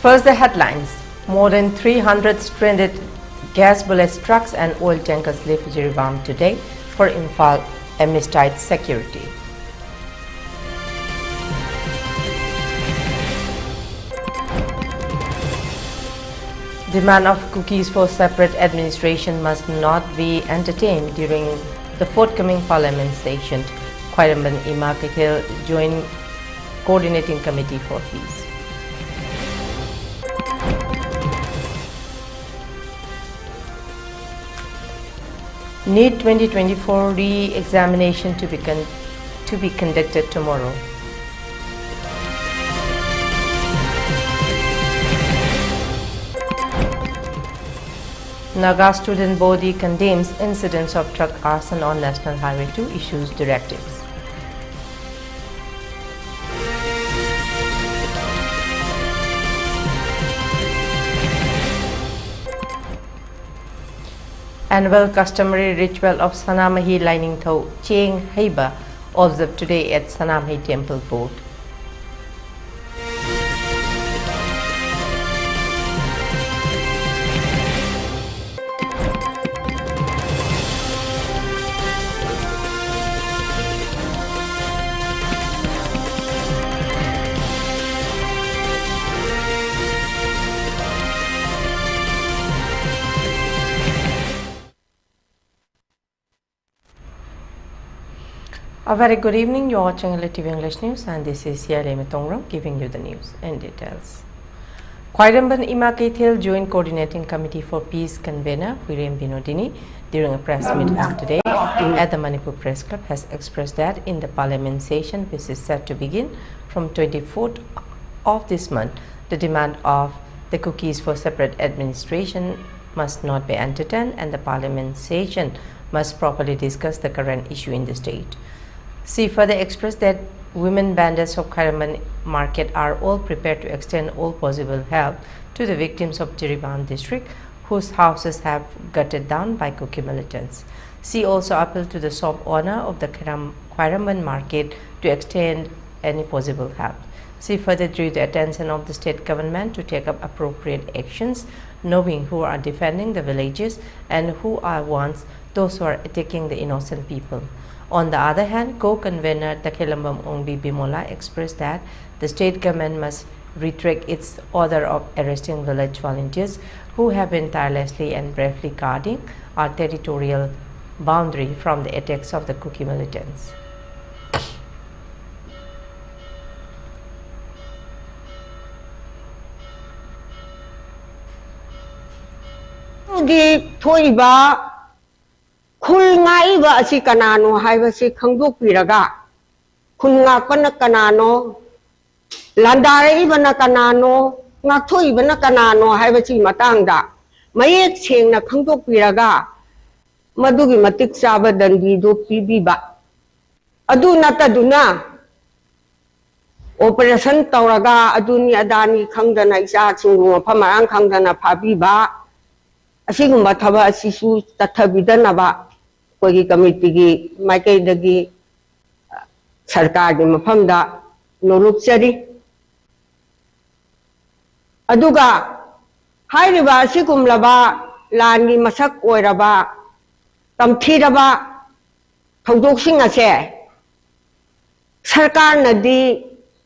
First, the headlines. More than 300 stranded gas bullet trucks and oil tankers leave Jiribam today for Imphal amidst security. Demand of cookies for separate administration must not be entertained during the forthcoming parliament session. Khairamban Imakatil joined coordinating committee for peace. NEET 2024 re-examination to be conducted tomorrow. Naga student body condemns incidents of truck arson on National Highway 2, issues directives. Annual customary ritual of Sanamahi lining thou Cheng Heiba observed today at Sanamahi Temple Board. A very good evening. You're watching ELITETV English News, and this is Leima giving you the news in details. Khairamban Imakatil Joint Coordinating Committee for Peace convener William Binodini, during a press meeting today at the Manipur Press Club, has expressed that in the parliament session, which is set to begin from 24th of this month, the demand of the cookies for separate administration must not be entertained, and the parliament session must properly discuss the current issue in the state. She further expressed that women vendors of Khairamban market are all prepared to extend all possible help to the victims of Jiribam district whose houses have gutted down by cookie militants. She also appealed to the shop owner of the Khairamban market to extend any possible help. She further drew the attention of the state government to take up appropriate actions, knowing who are defending the villages and who are those who are attacking the innocent people. On the other hand, co-convener Takhelambam Ongbi Bimola expressed that the state government must retract its order of arresting village volunteers who have been tirelessly and bravely guarding our territorial boundary from the attacks of the cookie militants. Khul ngai ba asi kanano hai ba si khangdok piraga khun ngak pan kanano landare ibana kanano ngak thoi ibana kanano hai ba si matang da mayek cheng na khangdok piraga madugi matik chaba dandi do pibi ba adu nataduna operation tawraga aduni adani khangdana isa chungu phamarang khangdana phabi ba asigumba thaba asisu tathabidana ba कोई committee की माइकई दगी सरकार की मफमदा नोरुक्चरी अदुगा हाइरिबा सिगुमलबा लानगी मसक ओइरबा तमथीरबा थौदोकसिंग असे सरकार नदी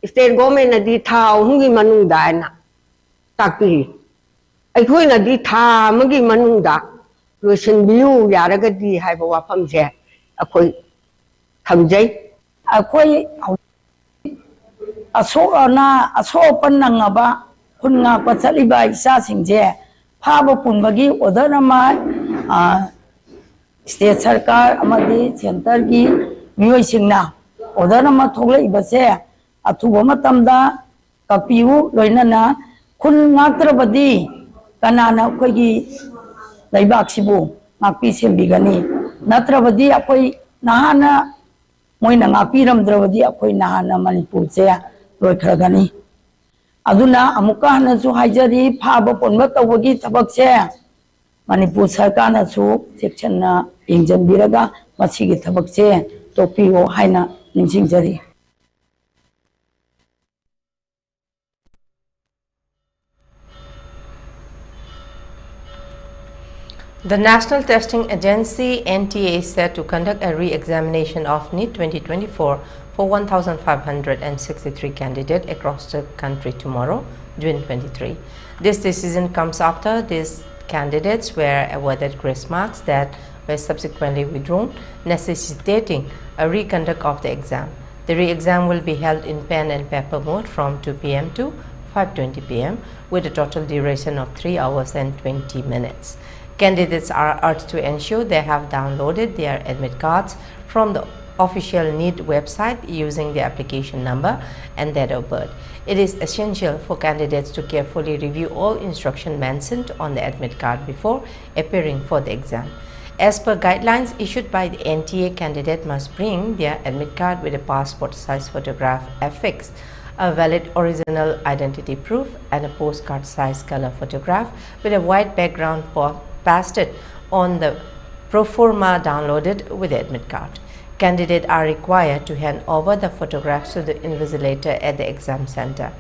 state government नदी था अहुंगी मनुंगदा ना ताकि अखोई नदी था मगी मनुंगदा Lucian Biu Yaragadi have a wapam there. A koi Hamjay a koi a so a so panangaba Punga Pataliba Sasing there. Pabo Pumbagi Odanama State Sarkar Amadi Centergi Muising now. Odanama Tola Ibase Atuamatamda Kapiu Loinana Kun Natrabadi Kanana Kogi Laibaksibu, Mapisim Bigani, Natrabadi, Akoi Nahana, Moina Mapiram Dravadi, Akoi Nahana Manipur, Roikragani. Aduna, Amukana zu Hajari, Pabo Ponmata Wagi Tabakse, Manipur Sarkana zu, section Injan Biraga, Masigi Tabakse, Topio, Haina, Ninjari. The National Testing Agency (NTA) is set to conduct a re-examination of NEET 2024 for 1,563 candidates across the country tomorrow, June 23. This decision comes after these candidates were awarded grace marks that were subsequently withdrawn, necessitating a reconduct of the exam. The re-exam will be held in pen and paper mode from 2 p.m. to 5:20 p.m. with a total duration of 3 hours and 20 minutes. Candidates are urged to ensure they have downloaded their admit cards from the official NEET website using the application number and date of birth. It is essential for candidates to carefully review all instructions mentioned on the admit card before appearing for the exam. As per guidelines issued by the NTA, candidate must bring their admit card with a passport-size photograph affixed, a valid original identity proof, and a postcard-size color photograph with a white background pasted on the proforma downloaded with the admit card. Candidates are required to hand over the photographs to the invigilator at the exam center.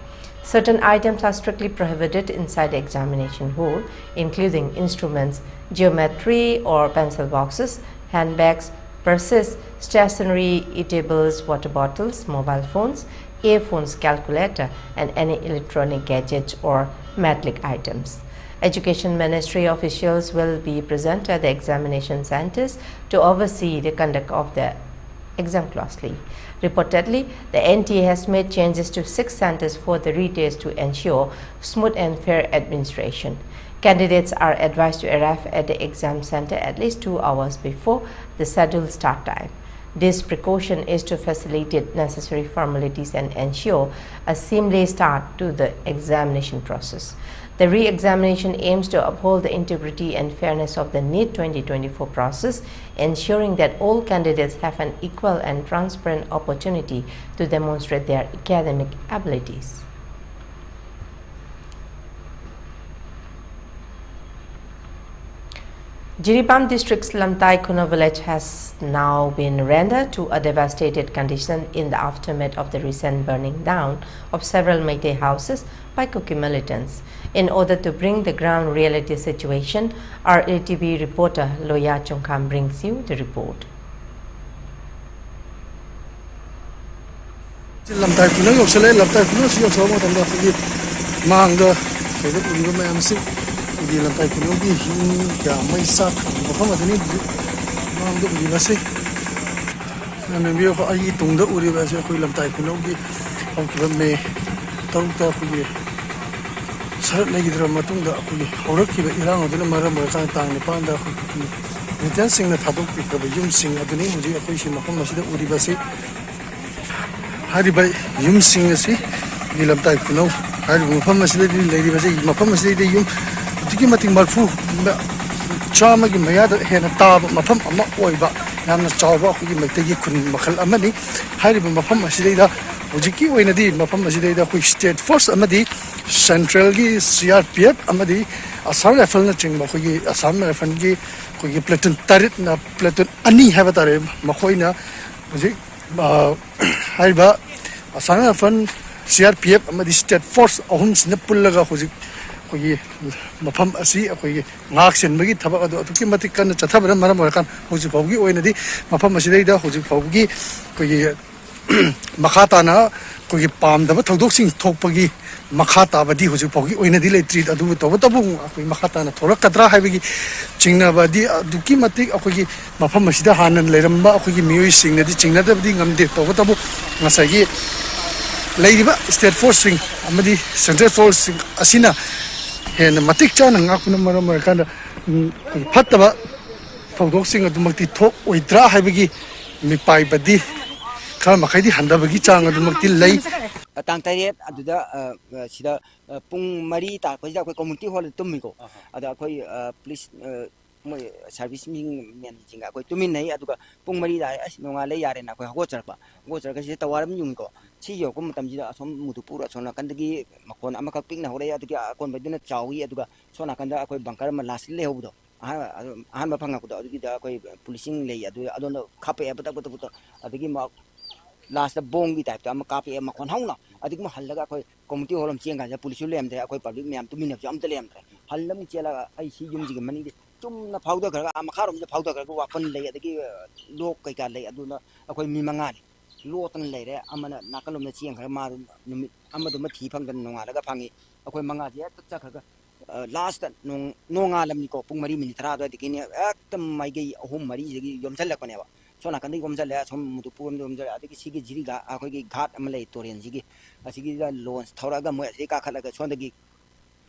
Certain items are strictly prohibited inside the examination hall, including instruments, geometry or pencil boxes, handbags, purses, stationery, eatables, water bottles, mobile phones, earphones, calculator, and any electronic gadgets or metallic items. Education Ministry officials will be present at the examination centers to oversee the conduct of the exam closely. Reportedly, the NTA has made changes to 6 centers for the retest to ensure smooth and fair administration. Candidates are advised to arrive at the exam center at least 2 hours before the scheduled start time. This precaution is to facilitate necessary formalities and ensure a seamless start to the examination process. The re-examination aims to uphold the integrity and fairness of the NEET 2024 process, ensuring that all candidates have an equal and transparent opportunity to demonstrate their academic abilities. Jiribam district's Lamtai Kuno village has now been rendered to a devastated condition in the aftermath of the recent burning down of several Meitei houses by Kuki militants. In order to bring the ground reality situation, our ELITETV reporter Loya Chongkam brings you the report. Lamtai Kuno yoksale Lamtai Kuno siyo somo tanda pagi mangga sedo uligo mayam si di Lamtai Kuno di hin kya mai sak bapam adani mangga uligo se name biyo ko ayi tungda uligo se koi Lamtai Kuno di awkiba me tawta pagi sarat lagi drama tungda pagi aurak kiba irang adana maram berkan tang ni panda pagi return sing na thaduk pikaba yum sing adani muji akoi si makom masida uligo se Haribai yum sing asi di Lamtai Kuno hari mafam masida di lady basi mafam masida di yum tiki mating marfu chama gi mayada hena tab mafam amma oiba yamna chawba gi maitegi kun makhal amani hari mafam masida da hojiki oina di mafam masida da khoi state force amadi central gi CRPF amadi Assam rifle na chingba khoi Assam rifle gi khoi platoon tarit na platoon ani haba tare makhoina hoji haiba asana fan CRPF amadi state force ahum sina pullaga hoji khoi mafam asi khoi ngak sen magi thaba adu atuki matik kan chathabra maram kan hoji phaugi oinadi mafam asi da hoji phaugi khoi makhata na khoi pamdaba thodok sing thokpagi makhata badi hoji phaugi oinadi leitri adu toba tobu khoi makhata na thorakadra haibagi chingna badi aduki matik khoi mafam asi da hanan leramba khoi miyoi sing nadi chingna dabdi ngamde toba tobu ngasagi Leima state force sing amadi central force sing asina hen matik chana ngakuna maram kan phataba thodok sing adumakti thok oidra haibagi mipai badi khal makhai di handabagi chang adumakti lei tang tariet aduda sida pung mari ta ko ja ko community hall tumiko ada ko police moi service ming men jinga ko tumin nei aduga pung mari da nonga le yare na ko ho charpa go charka si tawaram yung ko chi yo ko matam jida asom mudupura sona kandagi makon amaka ping na hore aduga kon badina chawi aduga sona kanda ko bankar ma las le hobudo ahan ma phanga ko adugi da ko policing le adu adon khape abata ko to adugi ma last bong gi type am kape ma kon hauna adugi ma halaga ko community hall am chenga ja police le am de ko public me am tumin am te le am hallam chela ai si yum ji mani chum na phawda khara amakharom je phawda khara wapon lei adagi lok kai ka lei aduna akoi mi manga ni lo tan lei re amana nakalom na chiang khara ma numit amadu ma thi phang dan nonga daga phangi akoi manga je ta khara last nonga lam ni ko pung mari minit ra do dikini ekdam mai gi ahum mari ji yom chal ko ne ba sona kan yom chal ya som mudu pum yom chal adagi sigi jiri ga akoi gi ghat am lei toren ji asigi ga loans thora ga mo se ka khala ga sonda gi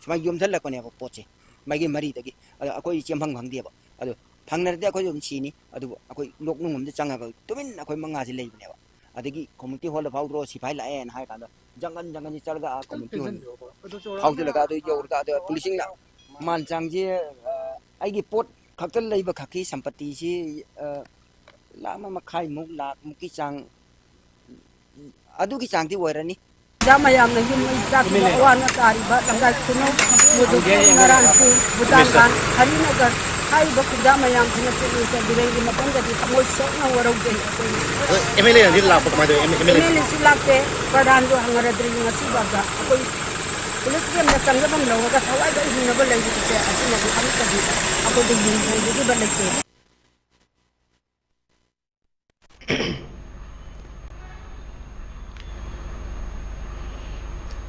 sma yom chal ko ne ba poche mai mari dagi akoi chemphang phang dia ba adu phangna de akoi yom chini adu akoi lok nungum de changa ga tumin akoi manga ji lei ne ba adagi community hall phau dro si phai la en hai ka da jangan ni chal ga community hall phau de la ga do yo ga de policing na man chang ji ai gi pot khaktal lei ba khaki sampati ji la ma khai muk la muki chang adu ki chang ti woirani Jamayam na yung may sak na wana tariba langgal kuno mudu naranpu butangan hari nagar hai ba ku jamayam sinasili sa direngi mapanga di kamoy sok na waraw din MLA na din lapot ma do MLA silake pradhan do hangaradri ngasibaga akoy pulis game na sanggabang lawa ka thawai ba hindi ba lagi kasi asima ko kami kadi ako din hindi ba lagi.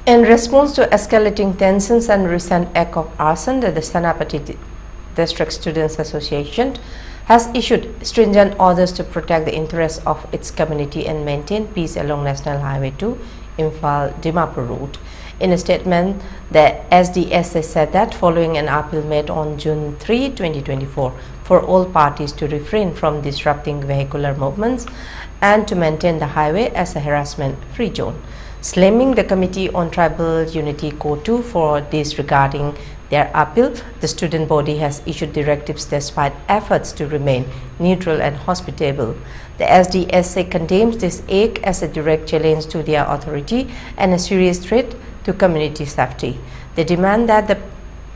In response to escalating tensions and recent act of arson, the Senapati District Students Association has issued stringent orders to protect the interests of its community and maintain peace along National Highway 2 Imphal-Dimapur route. In a statement, the SDSA said that following an appeal made on June 3, 2024 for all parties to refrain from disrupting vehicular movements and to maintain the highway as a harassment-free zone. Slamming the Committee on Tribal Unity Co-2 for disregarding their appeal, the student body has issued directives despite efforts to remain neutral and hospitable. The SDSA condemns this act as a direct challenge to their authority and a serious threat to community safety. They demand that the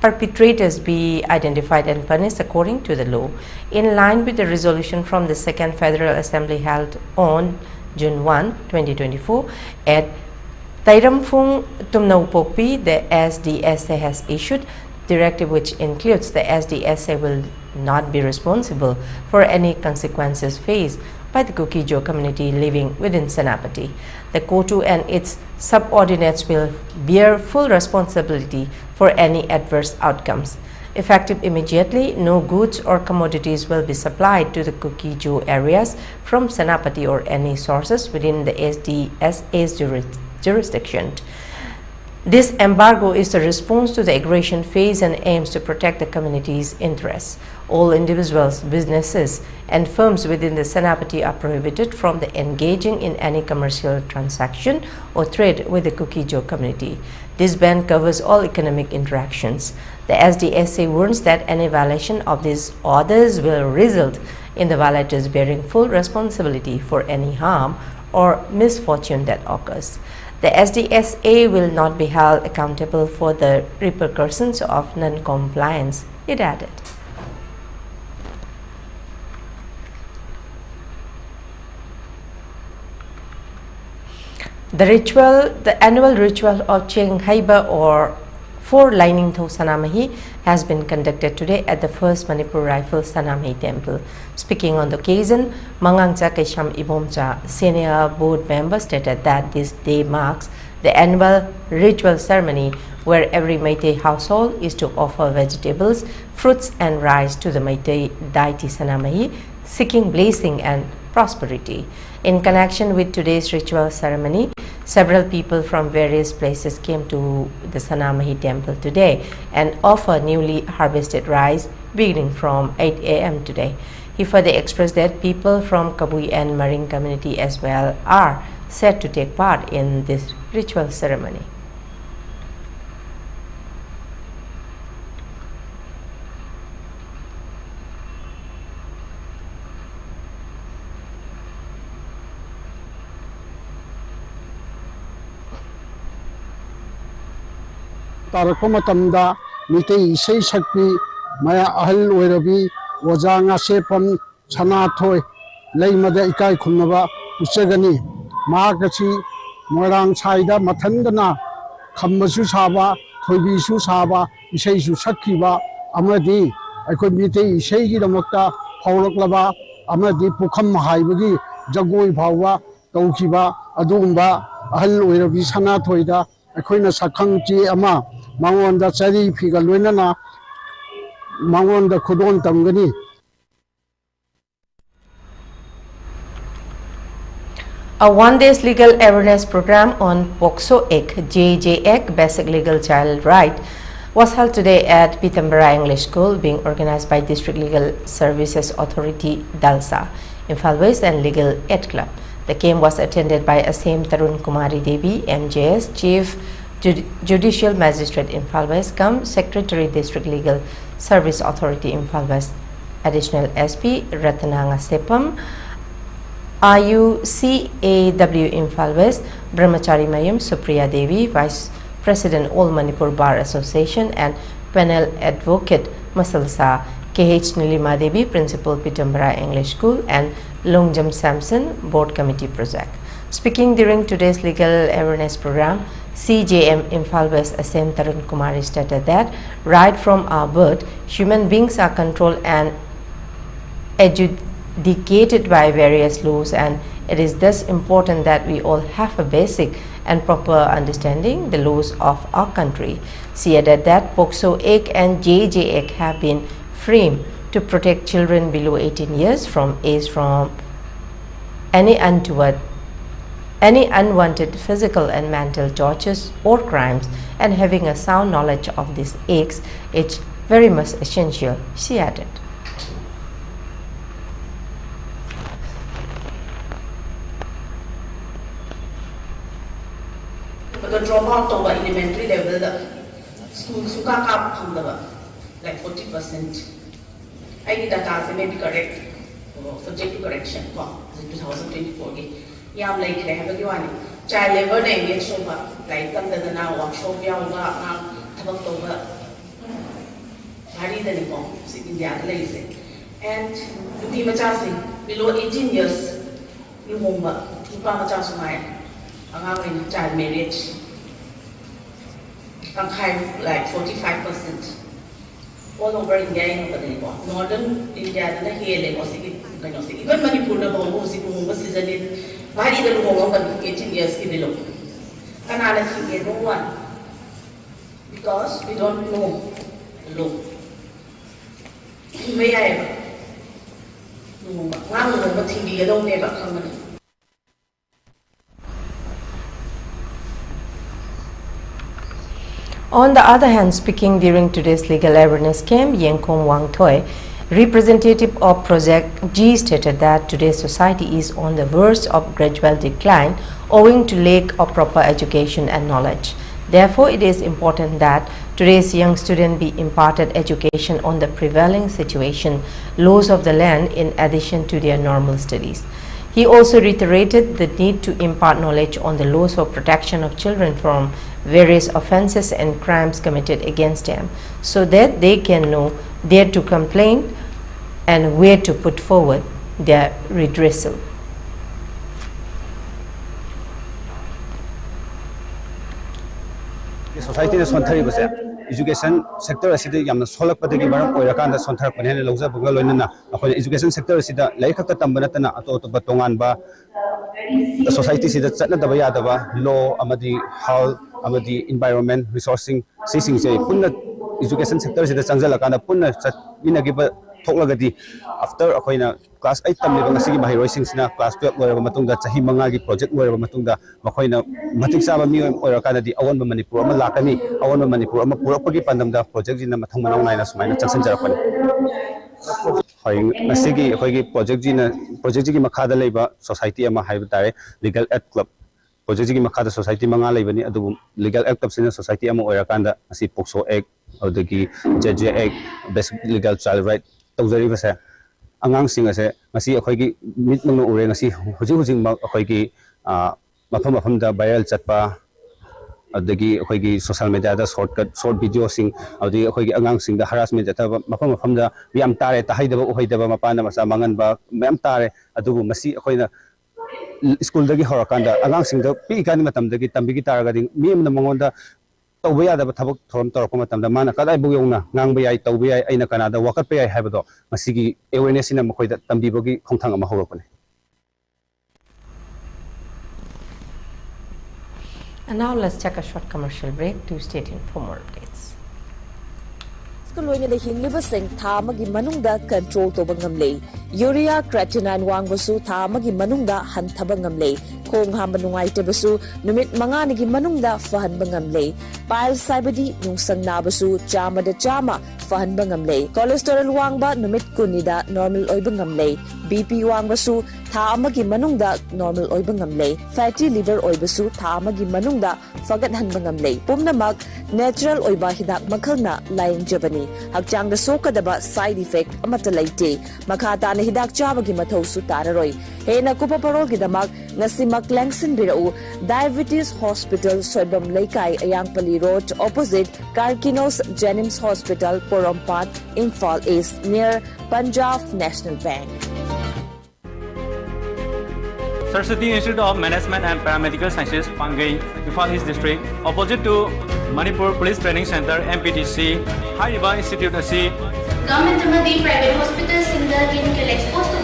perpetrators be identified and punished according to the law. In line with the resolution from the Second Federal Assembly held on June 1, 2024 at Tairamphung Tumnaupopi, the SDSA has issued directive which includes the SDSA will not be responsible for any consequences faced by the Kuki-Jo community living within Senapati. The KOTU and its subordinates will bear full responsibility for any adverse outcomes. Effective immediately, no goods or commodities will be supplied to the Kuki-Jo areas from Senapati or any sources within the SDSA's jurisdiction. This embargo is a response to the aggression phase and aims to protect the community's interests. All individuals, businesses, and firms within the Senapati are prohibited from engaging in any commercial transaction or trade with the Kuki-Jo community. This ban covers all economic interactions. The SDSA warns that any violation of these orders will result in the violators bearing full responsibility for any harm or misfortune that occurs. The SDSA will not be held accountable for the repercussions of non-compliance, it added. The annual ritual of Cheng Haiba or Four Lining Tho Sanamahi has been conducted today at the first Manipur Rifle Sanamahi Temple. Speaking on the occasion, Mangangcha Kaisham Ibomcha, senior board member, stated that this day marks the annual ritual ceremony where every Meitei household is to offer vegetables, fruits and rice to the Meitei deity Sanamahi, seeking blessing and prosperity. In connection with today's ritual ceremony, several people from various places came to the Sanamahi temple today and offer newly harvested rice beginning from 8 a.m. today. He further expressed that people from Kabui and Marine community as well are set to take part in this ritual ceremony. तारको मतमदा मिते इसै शक्ति मया अहल ओइरबी वजांगा सेपम छनाथोय लेइमदा इकाय खुमनबा उचगनी मागची मोरांग साइदा मथंदना खम्बसु साबा थोइबिसु साबा इसैसु सक्खिबा अमदी ꯑꯩꯈꯣꯏ ꯃꯤꯇꯩ ꯏꯁꯩꯒꯤꯗꯃꯛꯇ ꯍꯧꯔꯛꯂꯕ ꯑꯃꯗꯤ ꯄꯨꯈꯝ ꯍꯥꯏꯕꯒꯤ ꯖꯒꯣꯏ ꯐꯥꯎꯕ ꯇꯧꯈꯤꯕ ꯑꯗꯨꯒꯨꯝꯕ ꯑꯍꯜ ꯑꯣꯏꯔꯕꯤ ꯁꯅꯥꯊꯣꯏꯗ ꯑꯩꯈꯣꯏꯅ ꯁꯛꯈꯪ ꯆꯦ ꯑꯃ ꯃꯉꯣꯟꯗ ꯆꯔꯤ ꯐꯤꯒ ꯂꯣꯏꯅꯅ ꯃꯉꯣꯟꯗ ꯈꯨꯗꯣꯜ ꯇꯝꯒꯅꯤ. A one-day legal awareness program on POCSO Act, JJ Act, Basic Legal Child Right, was held today at Pitambara English School, being organized by District Legal Services Authority, DALSA, Imphal West and Legal Aid Club. The camp was attended by Assam Tarun Kumari Devi, MJS, Chief Judicial Magistrate Imphal West, cum Secretary District Legal Service Authority Imphal West, Additional SP Ratananga Sepam, IUCAW Imphal West, Brahmachari Mayam Supriya Devi, Vice President All Manipur Bar Association and Panel Advocate Masalsa, KH Nilima Devi, Principal Pitambara English School and Longjam Samson, Board Committee Project. Speaking during today's legal awareness program, CJM Imphal West Assam Tarun Kumari stated that right from our birth, human beings are controlled and adjudicated by various laws, and it is thus important that we all have a basic and proper understanding the laws of our country. She added that POCSO Act and JJ Act have been framed to protect children below 18 years from any unwanted physical and mental tortures or crimes, and having a sound knowledge of these acts is very much essential, she added. The drop out of elementary level, the school suka like 40%. I did data may be correct, subject to correction for 2024. Yeah, like I have a one child labor engaged over like come to the now workshop now tabak over the Nippon, sitting the other and the Timachasi below 18 years, you home, Tupamachasumai. Around child marriage, like 45%. All over India, northern India, the Heeyai was even Manipur, the Bongo, season in why did the Bongo 18 years below? Another thing, no one, because we don't know the law. May I ever? No, TV, I don't ever come. On the other hand, speaking during today's legal awareness camp, Yengkong Wangtoy, representative of Project G, stated that today's society is on the verge of gradual decline owing to lack of proper education and knowledge. Therefore, it is important that today's young students be imparted education on the prevailing situation, laws of the land, in addition to their normal studies. He also reiterated the need to impart knowledge on the laws of protection of children from various offenses and crimes committed against them, so that they can know where to complain and where to put forward their redressal. Society is education sector is the solid particular or a sontar panel loza bugalona education sector is the like tambanatana to batonganba the society is the Bayadava law amadi health amadi environment resourcing seizing say punna education sector is the Sanzala kind of punna winagiba Toklagadi after a class 8 living a class 12 where Matunda Sahi Mangagi project where Matunda Makoina Matiksa or Canadi Awan Manipur Malakani Awan Manipur Purapagi Pandam project in the Matamana Ninas Minor Jackson Japan. Nasigi Hogi project Makada Labor Society Ama Haibitare Legal Aid Club. Project Makada Society Mangalabani Adu Legal Aid Club Senior Society Ama Orakanda Asi POCSO Egg or the JJ Egg Best Legal Child Right. Angang sing as a Hogi Mitman Urengasi, Hujing Hogi Mapam the Bayal Chatpa, the Hogi social media, short video sing, or the Hogi Angang sing the harassment at Mapam from the Viam Tare, Tahida, Hoidava Mapana, Manganba, Mamtare, Adu Masi, Hoina school the Horakanda, Angang sing the Pikanamatam, the Tambiki Targading, Mim the Mongonda. tawba yadaba thabak thon torok matamda mana kadai bu yongna ngang yai tawba yai aina kanada wakat yai habado masigi awareness ina makoida tambibagi khongthang ama horokone. And now let's take a short commercial break to stay tuned for more updates. Loina the hinliba sing thamagi manungda control to bangamle urea creatinine wangbasu thamagi manungda hanthaba ngamle khong hamba nungai tebasu numit mangani gi manungda fahan bangamle pile saibadi nungsang nabasu chama da chama fahan bangamle cholesterol wangba numit kunida normal oi bangamle bp wangbasu thamagi manungda normal oi bangamle fatty liver oi basu thamagi manungda fagat han bangamle pumnamak natural oi ba hidak makhalna laing jabani hakchang da sokadaba side effect amata laite makata na hidak chabagi mathau su tararoi hena kupa parol gidamak ngasimak langsin birau diabetes hospital soibam laikai ayangpali road opposite Karkinos Jenims Hospital Porompat Imphal East near Punjab National Bank. Saraswati Institute of Management and Paramedical Sciences, Pangai, Imphal East District, opposite to Manipur Police Training Center, MPTC, Heeyai Institute of Government private hospitals in the clinical exposed to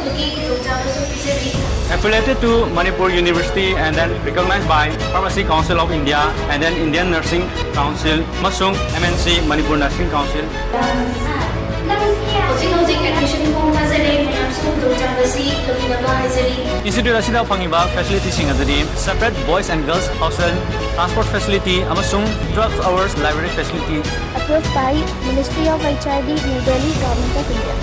affiliated to Manipur University and then recognized by Pharmacy Council of India and then Indian Nursing Council, Masung MNC Manipur Nursing Council. Institute Asida Pangiba facility Singadari, separate boys and girls hostel, transport facility, Amasung drugs hours library facility. Approved by Ministry of HRD, New Delhi, Government of India.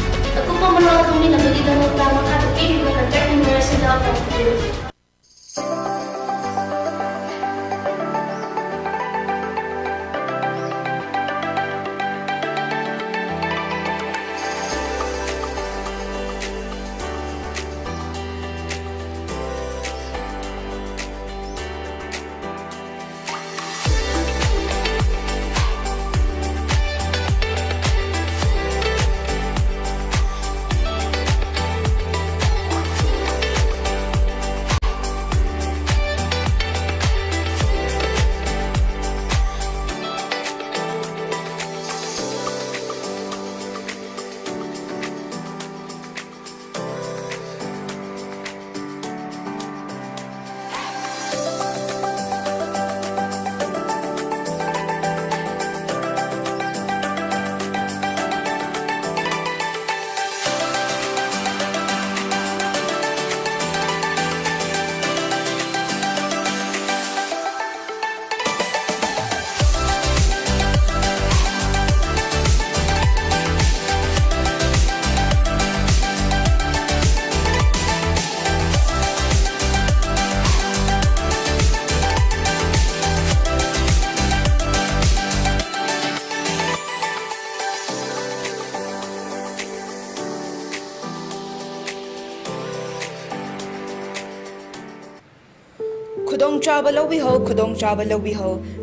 Khudong Chaba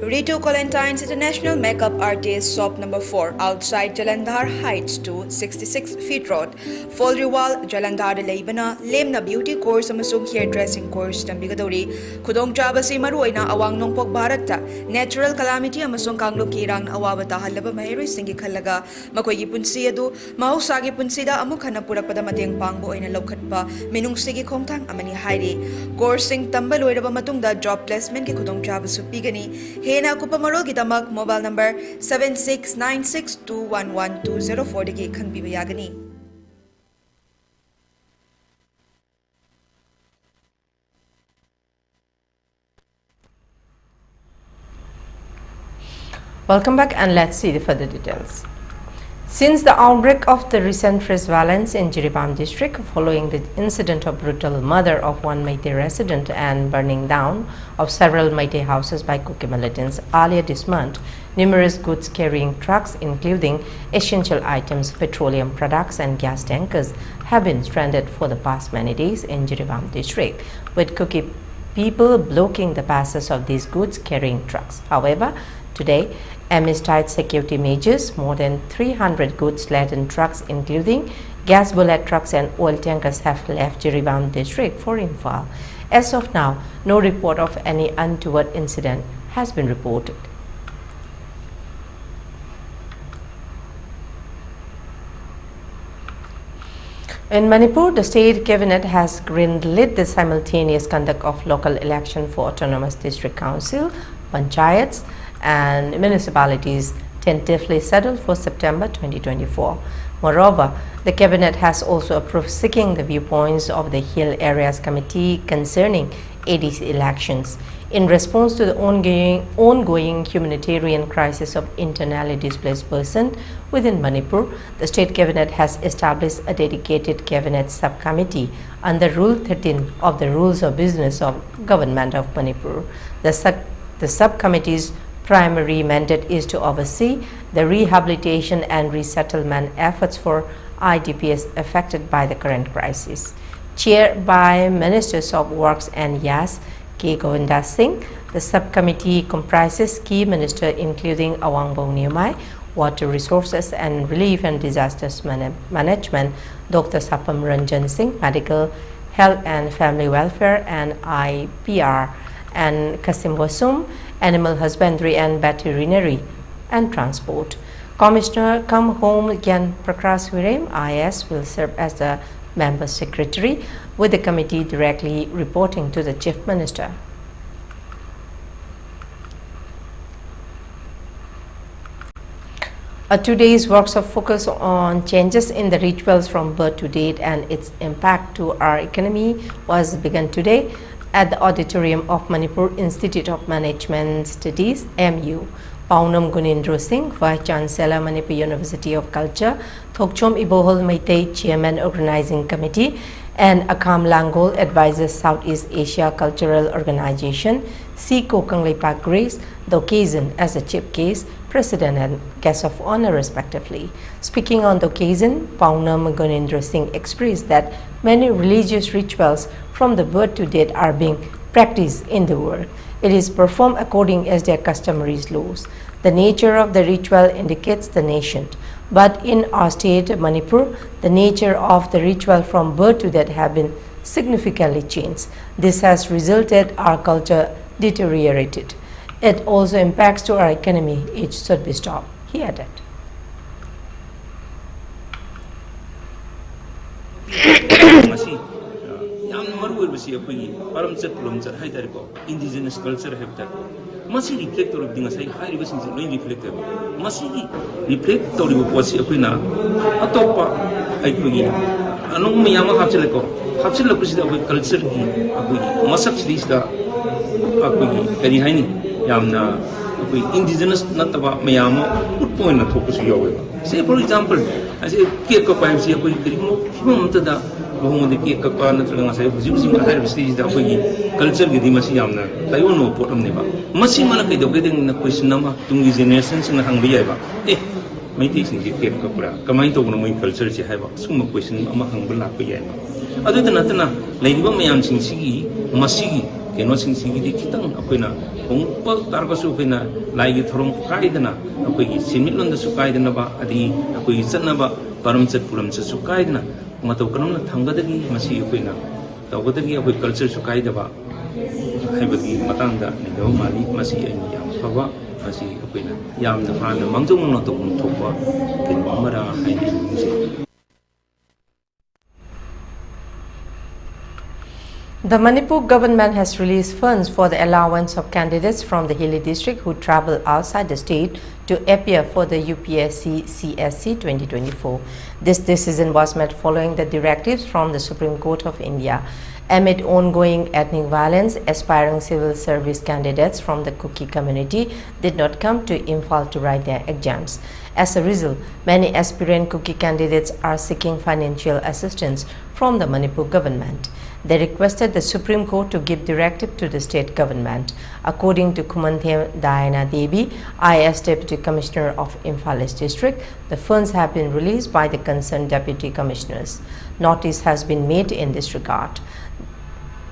Ritu Colentine's International Makeup Artist, shop number 4, outside Jalandhar Heights to 66 Feet Road, Folriwal, Jalandhar Leibana, Lemna Beauty Course, Amasung Hairdressing Course, Tambigadori, Khudong Chaba si Maruina, Awang Nongpok Bharata, Natural Calamity, Amasung Kanglo Kirang, Awabata Halaba Mahiri, Singi Kalaga, Makoyi Punsi Adu, Mahusagi Punsida, Amukana Purapada Mateng Pangbo in a Lokatpa, Minung Sigi Kongtang, Amani Haidi, Coursing Tambal Matung job placement ke Khudong Chaba supigani hena kupamarol gitamak mobile number 7696211204 degi khangbiba yagani. Welcome back, and let's see the further details. Since the outbreak of the recent forest violence in Jiribam district following the incident of brutal murder of one Meitei resident and burning down of several Meitei houses by Kuki militants earlier this month, numerous goods carrying trucks including essential items, petroleum products and gas tankers have been stranded for the past many days in Jiribam district, with Kuki people blocking the passage of these goods carrying trucks. However, today, amidst tight security measures, more than 300 goods-laden trucks, including gas bullet trucks and oil tankers, have left Jiribam district for Imphal. As of now, no report of any untoward incident has been reported. In Manipur, the state cabinet has greenlit the simultaneous conduct of local election for autonomous district council, panchayats and municipalities tentatively scheduled for September 2024. Moreover, the cabinet has also approved seeking the viewpoints of the Hill Areas Committee concerning ADC elections. In response to the ongoing humanitarian crisis of internally displaced persons within Manipur, the state cabinet has established a dedicated cabinet subcommittee under Rule 13 of the Rules of Business of Government of Manipur. The subcommittee's primary mandate is to oversee the rehabilitation and resettlement efforts for IDPs affected by the current crisis. Chaired by Ministers of Works and Yas, K. Govinda Singh, the subcommittee comprises key ministers including Awangbo Niamai, Water Resources and Relief and Disasters Management, Dr. Sapam Ranjan Singh, Medical, Health and Family Welfare and IPR, and Kasim Wasum, Animal Husbandry and Veterinary and Transport. Commissioner Come Home Gyan Prakras Virem, IS, will serve as the member secretary, with the committee directly reporting to the chief minister. A 2 days workshop focus on changes in the rituals from birth to date and its impact to our economy was begun today at the auditorium of Manipur Institute of Management Studies, MU. Paunam Gunindro Singh, Vice Chancellor, Manipur University of Culture, Thokchom Ibohol Meitei, Chairman Organizing Committee, and Akam Langol, Advisor, Southeast Asia Cultural Organization, C. Kokangleipak Grace, the occasion as a chief case, President and guest of honor respectively. Speaking on the occasion, Paunam Gunindro Singh expressed that many religious rituals from the birth to death are being practiced in the world. It is performed according as their customary laws. The nature of the ritual indicates the nation. But in our state, Manipur, the nature of the ritual from birth to death have been significantly changed. This has resulted our culture deteriorated. It also impacts to our economy. It should be stopped, he added. Indigenous culture have that. Masi reflect or things I high revisions are really reflective. Masi reflect or was a quina, a topa, I queen. Anong Miyama Hapseleco, Hapselakus with culture, Masaks Lista, Aqui, Kadihani, Yamna, indigenous not about Miyama, good point of focus. Say, for example, I say, Kiko Pipes, a quick Tada. Bahung de ke kakpa na tlang sai using a higher stage da koi culture gi dimasi amna tayo no potom ne ba masi mana kai do gedeng na question nama tungi generation sing hang bi ba mai ti sing ke kakra kamai to no mai culture chi hai ba sum question ama hang bla ko ya adu ta na lai ba mayam sing sigi masi gi keno sing sigi di kitang akoina hong pa tar ka su kena lai gi thorong kai dana akoi gi simit lon da su kai dana ba adi akoi chatna ba param chat puram cha su kai dana Matau kanong thangadagi masi ukoina tawgadagi akoi culture su kaidaba haibagi matangda nido mali masi ai yam phawa masi ukoina yam na phana mangjong no to thokwa kin amara hai. The Manipur government has released funds for the allowance of candidates from the hilly district who travel outside the state to appear for the UPSC CSC 2024. This decision was made following the directives from the Supreme Court of India. Amid ongoing ethnic violence, aspiring civil service candidates from the Kuki community did not come to Imphal to write their exams. As a result, many aspirant Kuki candidates are seeking financial assistance from the Manipur government. They requested the Supreme Court to give directive to the state government. According to Kumanthe Diana Devi, IS Deputy Commissioner of Imphal East District, the funds have been released by the concerned Deputy Commissioners. Notice has been made in this regard.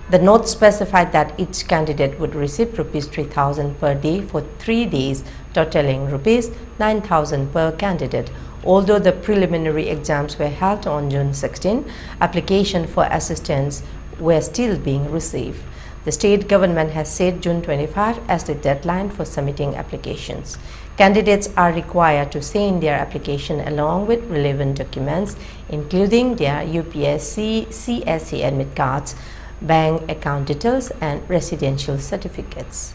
The note specified that each candidate would receive Rs 3,000 per day for 3 days, totaling Rs 9,000 per candidate. Although the preliminary exams were held on June 16, applications for assistance were still being received. The state government has set June 25 as the deadline for submitting applications. Candidates are required to send their application along with relevant documents, including their UPSC, CSC admit cards, bank account details, and residential certificates.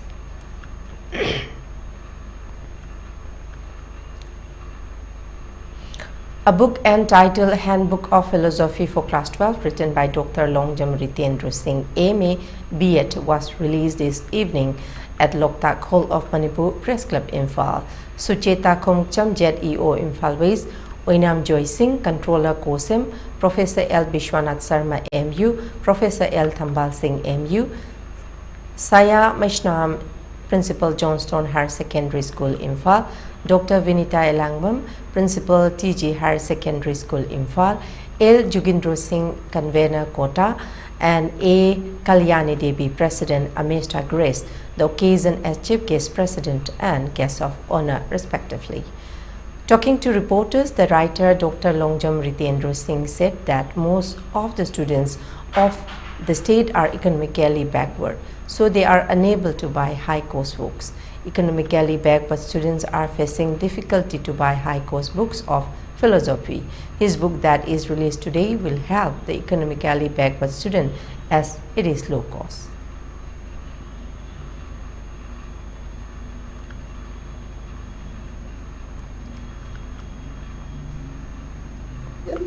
A book entitled Handbook of Philosophy for Class 12, written by Dr. Longjam Ritendra Singh, MA, B.Ed, was released this evening at Loktak Hall of Manipur Press Club, Imphal. Sucheta Khomcham, ZEO, Imphal West, Oinam Joy Singh, Controller COSEM, Professor L. Bishwanath Sarma, MU, Professor L. Thambal Singh, MU, Saya Maishnam, Principal Johnstone Higher Secondary School, Imphal, Dr. Vinita Elangmam, Principal TG Higher Secondary School, Imphal, L. Jugindro Singh, Convener, Kota, and A. Kalyani Devi, President, Amesta Grace, the occasion as Chief Guest President and Guest of Honor, respectively. Talking to reporters, the writer Dr. Longjam Ritendra Singh said that most of the students of the state are economically backward, so they are unable to buy high-cost books. Economically backward students are facing difficulty to buy high-cost books of philosophy. His book that is released today will help the economically backward student as it is low cost.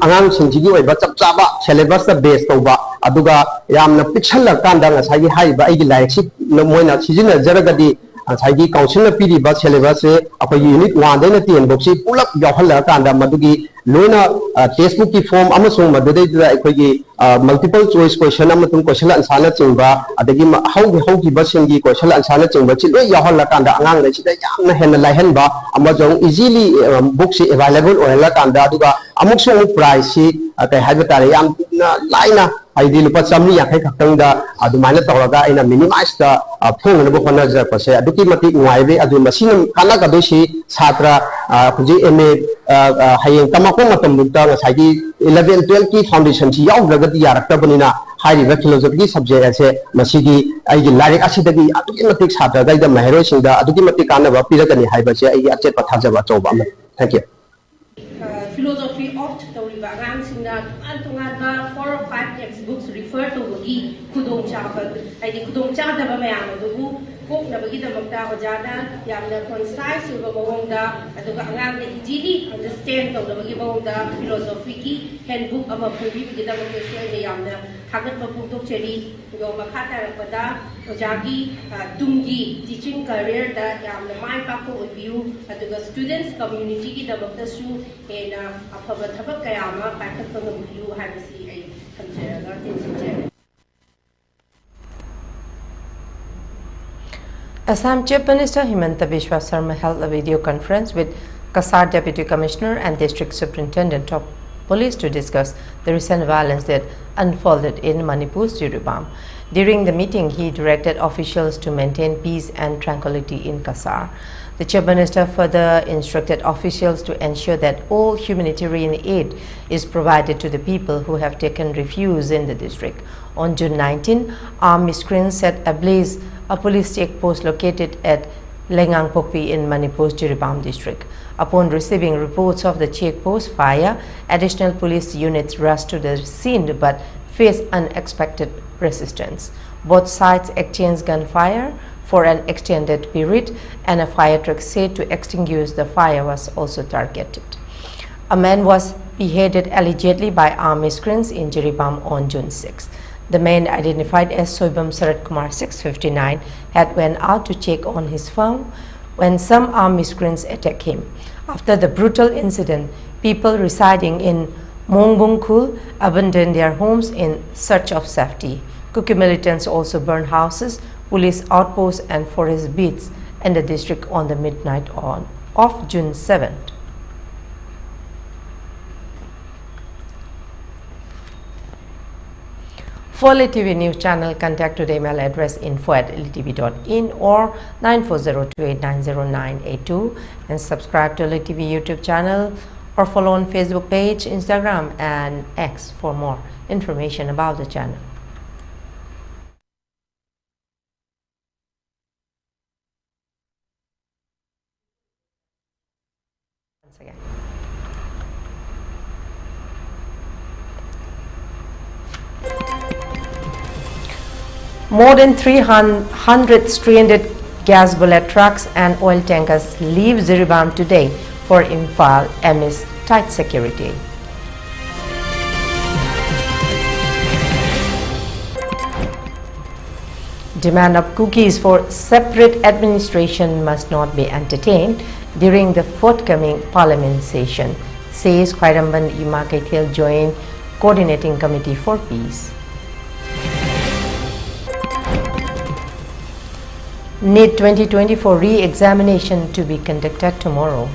Angang singji oiba chap chaba syllabus da base toba aduga yamna pixel kanda ngasai haiba igi laik si moina sijina jaragadi Saigi council piri ba syllabus se apa unit 1 dena 10 box si pulak yahal kanda madugi loina textbook ki form amasung madudai da ekoi multiple choice question amatung question answer na chingba adagi how ki ba singi question answer na chingba chi loi yahal kanda angang le sida yamna hen lai hen ba amajong easily book si available oila kanda aduga amuk song price si kai haiba tare yam laina haidi lupa chamni yakai khaktangda adumaina tawraga aina minimize da phong na bkhona ja pase aduki mati ngaibe adu machine kana ka dosi chhatra huji MA hayeng tamako matam bukta ngasai 11 12 ki foundation chi yauraga di yarakta banina hairiba philosophy subject ase masigi aigi larik asidagi aduki mati chhatra ga da mahero singda aduki mati kana ba pirakani haiba se aigi achet pathaja ba choba thank you. Philosophy of Tauriba Rangsina Antunga 4 or 5 textbooks refer to Wagi Kudong Chapel. I think Kudong Chapel Mayamadugu, Cook Nabagita Makta Hojana, Yamna concise Ubawonda, and the Gangan easily understand of the Bagibonda philosophy, handbook of a Pubi, the Yamna, Hagat Paputo Cherry, Yomakata Pada, Ojagi, Tungi, teaching career that Yamna My Papo with you, and the students community, the Baktasu, and Apabatabakayama, Pakatan you have to see a consider. Assam Chief Minister Himanta Biswa Sarma held a video conference with Kasar Deputy Commissioner and District Superintendent of Police to discuss the recent violence that unfolded in Manipur's Jiribam. During the meeting, he directed officials to maintain peace and tranquility in Kasar. The Chief Minister further instructed officials to ensure that all humanitarian aid is provided to the people who have taken refuge in the district. On June 19, armed miscreants set ablaze a police checkpost located at Lengangpokpi in Manipur's Jiribam district. Upon receiving reports of the checkpost fire, additional police units rushed to the scene but faced unexpected resistance. Both sides exchanged gunfire for an extended period, and a fire truck said to extinguish the fire was also targeted. A man was beheaded allegedly by armed miscreants in Jiribam on June 6. The man, identified as Soibam Sarat Kumar 659, had went out to check on his farm when some armed miscreants attacked him. After the brutal incident, people residing in Mongbungkul abandoned their homes in search of safety. Kuki militants also burned houses, police outposts and forest beats in the district on the midnight of June 7th. For ELITETV News Channel, contact to the email address info@elitv.in or 9402890982 and subscribe to ELITETV YouTube channel or follow on Facebook page, Instagram and X for more information about the channel. More than 300 stranded gas bullet trucks and oil tankers leave Ziribam today for Imphal amidst tight security. Demand of cookies for separate administration must not be entertained during the forthcoming parliament session, says Khairamban Ima Kaithel Joint Coordinating Committee for Peace. NEET 2024 re-examination to be conducted tomorrow.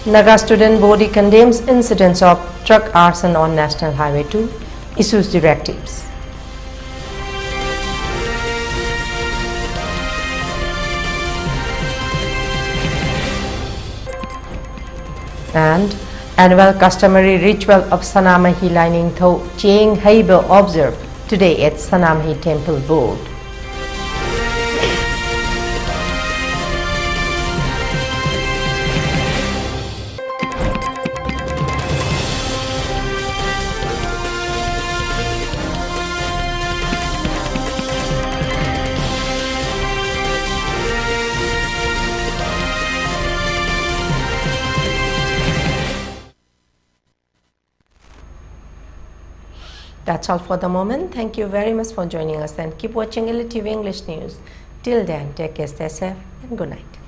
Naga Student Body condemns incidents of truck arson on National Highway 2, issues directives. And annual customary ritual of Sanamahi lining Tho Cheng Heiba observed today at Sanamahi Temple Board. That's all for the moment. Thank you very much for joining us and keep watching ELITETV English News. Till then, take care, stay safe and good night.